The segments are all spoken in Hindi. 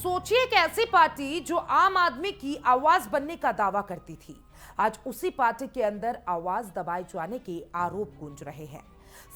सोचिए एक ऐसी पार्टी जो आम आदमी की आवाज बनने का दावा करती थी, आज उसी पार्टी के अंदर आवाज दबाए जाने के आरोप गूंज रहे हैं।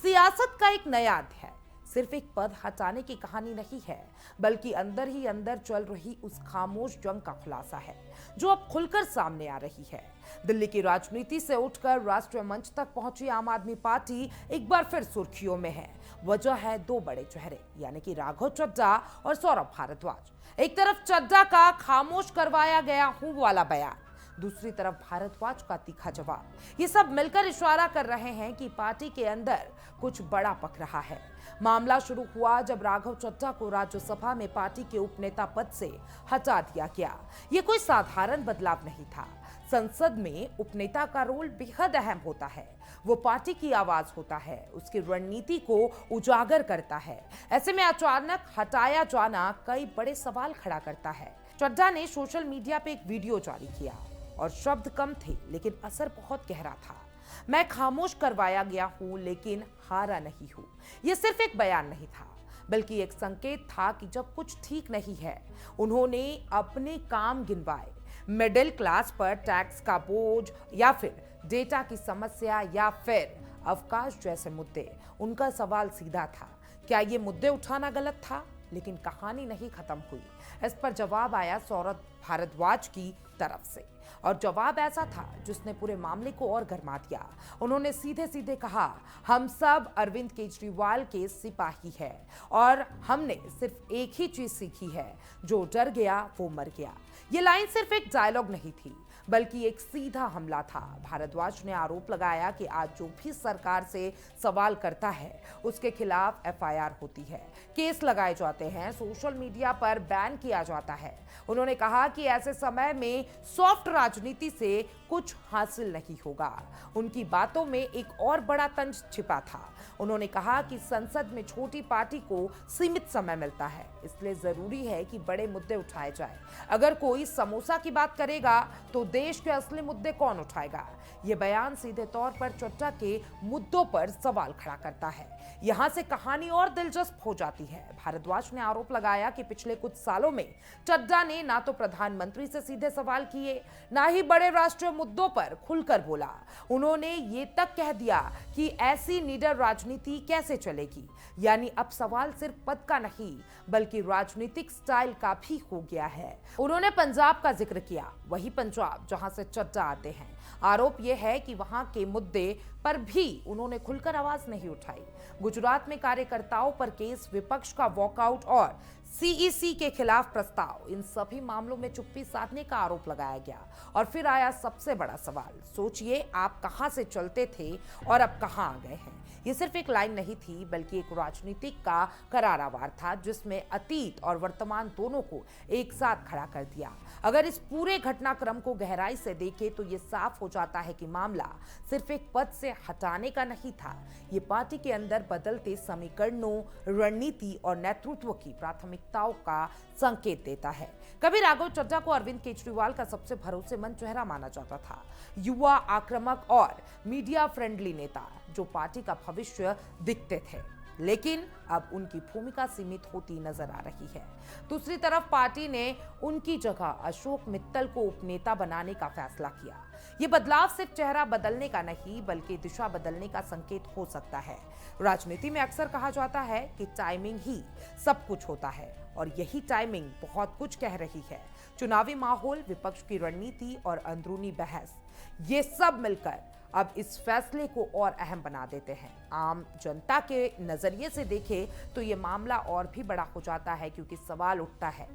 सियासत का एक नया अध्याय सिर्फ एक पद हटाने की कहानी नहीं है, बल्कि अंदर ही अंदर चल रही उस खामोश जंग का खुलासा है जो अब खुलकर सामने आ रही है। दिल्ली की राजनीति से उठकर राष्ट्रीय मंच तक पहुंची आम आदमी पार्टी एक बार फिर सुर्खियों में है। वजह है दो बड़े चेहरे यानी कि राघव चड्ढा और सौरभ भारद्वाज। एक तरफ चड्ढा का खामोश करवाया गया हूं वाला बयान, दूसरी तरफ भारद्वाज का तीखा जवाब। ये सब मिलकर इशारा कर रहे हैं कि पार्टी के अंदर कुछ बड़ा पक रहा है। मामला शुरू हुआ जब राघव चड्ढा को राज्यसभा में पार्टी के उपनेता पद से हटा दिया गया। ये कोई साधारण बदलाव नहीं था। संसद में उपनेता का रोल बेहद अहम होता है। वो पार्टी की आवाज होता है, उसकी रणनीति को उजागर करता है। ऐसे में अचानक हटाया जाना कई बड़े सवाल खड़ा करता है। चड्ढा ने सोशल मीडिया पे एक वीडियो जारी किया और शब्द कम थे लेकिन असर बहुत गहरा था। मैं खामोश करवाया गया हूं लेकिन हारा नहीं हूं। यह सिर्फ एक बयान नहीं था, बल्कि एक संकेत था कि जब कुछ ठीक नहीं है। उन्होंने अपने काम गिनवाए, मिडिल क्लास पर टैक्स का बोझ या फिर डेटा की समस्या या फिर अवकाश जैसे मुद्दे। उनका सवाल सीधा था, क्या ये मुद्दे उठाना गलत था? लेकिन कहानी नहीं खत्म हुई। इस पर जवाब आया सौरभ भारद्वाज की तरफ से, और जवाब ऐसा था जिसने पूरे मामले को और गरमा दिया। उन्होंने सीधे सीधे कहा, हम सब अरविंद केजरीवाल के सिपाही हैं और हमने सिर्फ एक ही चीज सीखी है, जो डर गया वो मर गया। ये लाइन सिर्फ एक डायलॉग नहीं थी, बल्कि एक सीधा हमला था। भारद्वाज ने आरोप लगाया कि आज जो भी सरकार से सवाल करता है उसके खिलाफ एफआईआर होती है, केस लगाए जाते हैं, सोशल मीडिया पर बैन किया जाता है। उन्होंने कहा कि ऐसे समय में सॉफ्ट राजनीति से कुछ हासिल नहीं होगा। उनकी बातों में एक और बड़ा तंज छिपा था। उन्होंने कहा कि संसद में छोटी पार्टी को सीमित समय मिलता है, इसलिए जरूरी है कि बड़े मुद्दे उठाए जाए। अगर कोई समोसा की बात करेगा तो देश के असली मुद्दे कौन उठाएगा? यह बयान सीधे तौर पर चड्ढा के मुद्दों पर सवाल खड़ा करता है। यहां से कहानी और दिलचस्प हो जाती है। भारद्वाज ने आरोप लगाया कि पिछले कुछ सालों में चड्ढा ने ना तो प्रधानमंत्री से सीधे सवाल किए, ना ही बड़े राष्ट्रीय मुद्दों पर खुलकर बोला। उन्होंने ये तक कह दिया कि ऐसी निडर राजनीति कैसे चलेगी। यानी अब सवाल सिर्फ पद का नहीं, बल्कि राजनीतिक स्टाइल का भी हो गया है। उन्होंने पंजाब का जिक्र किया, वही पंजाब जहां से चड्ढा आते हैं। आरोप यह है कि वहां के मुद्दे पर भी उन्होंने खुलकर आवाज नहीं उठाई। गुजरात में कार्यकर्ताओं पर केस, विपक्ष का वॉकआउट और सीईसी के खिलाफ प्रस्ताव, इन सभी मामलों में चुप्पी साधने का आरोप लगाया गया। और फिर आया सबसे बड़ा सवाल, सोचिए आप कहां से चलते थे और अब कहां आ गए हैं। ये सिर्फ एक लाइन नहीं थी, बल्कि एक राजनीतिक का करारा वार था जिसमें अतीत और वर्तमान दोनों को एक साथ खड़ा कर दिया। अगर इस पूरे घटनाक्रम को गहराई से देखें तो ये साफ हो जाता है कि मामला सिर्फ एक पद से हटाने का नहीं था। ये पार्टी के अंदर बदलते समीकरणों, रणनीति और नेतृत्व की प्राथमिकताओं का संकेत देता है। कभी राघव चड्ढा को अरविंद केजरीवाल का सबसे भरोसेमंद चेहरा माना जाता था, युवा, आक्रामक और मीडिया फ्रेंडली नेता जो पार्टी का भविष्य दिखते थे। लेकिन अब उनकी भूमिका सीमित होती नजर आ रही है। दूसरी तरफ पार्टी ने उनकी जगह अशोक मित्तल को उपनेता बनाने का फैसला किया। ये बदलाव सिर्फ चेहरा बदलने का नहीं, बल्कि दिशा बदलने का संकेत हो सकता है। राजनीति में अक्सर कहा जाता है कि टाइमिंग ही सब कुछ होता है, और यही टाइमिंग बहुत कुछ कह रही है। चुनावी माहौल, विपक्ष की रणनीति और अंदरूनी बहस, ये सब मिलकर अब इस फैसले को और अहम बना देते हैं। आम जनता के नजरिए से देखें तो ये मामला और भी बड़ा हो जाता है, क्योंकि सवाल उठता है,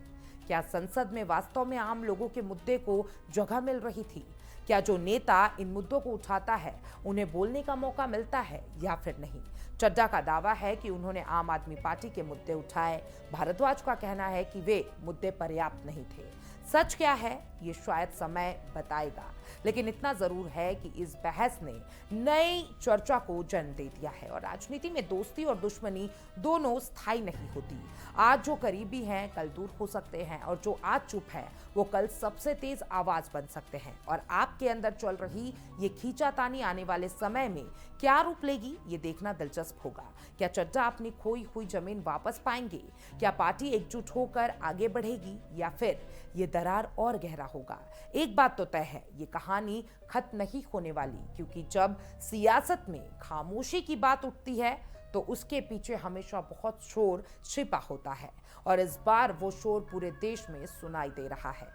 क्या संसद में वास्तव में आम लोगों के मुद्दे को जगह मिल रही थी? क्या जो नेता इन मुद्दों को उठाता है उन्हें बोलने का मौका मिलता है या फिर नहीं? चड्ढा का दावा है कि उन्होंने आम आदमी पार्टी के मुद्दे उठाए। भारद्वाज का कहना है कि वे मुद्दे पर्याप्त नहीं थे। सच क्या है ये शायद समय बताएगा, लेकिन इतना जरूर है कि इस बहस ने नई चर्चा को जन्म दे दिया है। और राजनीति में दोस्ती और दुश्मनी दोनों स्थायी नहीं होती। आज जो करीबी हैं कल दूर हो सकते हैं, और जो आज चुप है वो कल सबसे तेज आवाज बन सकते हैं। और आप के अंदर चल रही ये खींचातानी आने वाले समय में क्या रूप लेगी, ये देखना दिलचस्प होगा। क्या चड्ढा अपनी खोई हुई जमीन वापस पाएंगे? क्या पार्टी एकजुट होकर आगे बढ़ेगी या फिर ये दरार और गहरा होगा? एक बात तो तय है, ये कहानी खत्म नहीं होने वाली, क्योंकि जब सियासत में खामोशी की बात उठती है तो उसके पीछे हमेशा बहुत शोर छिपा होता है, और इस बार वो शोर पूरे देश में सुनाई दे रहा है।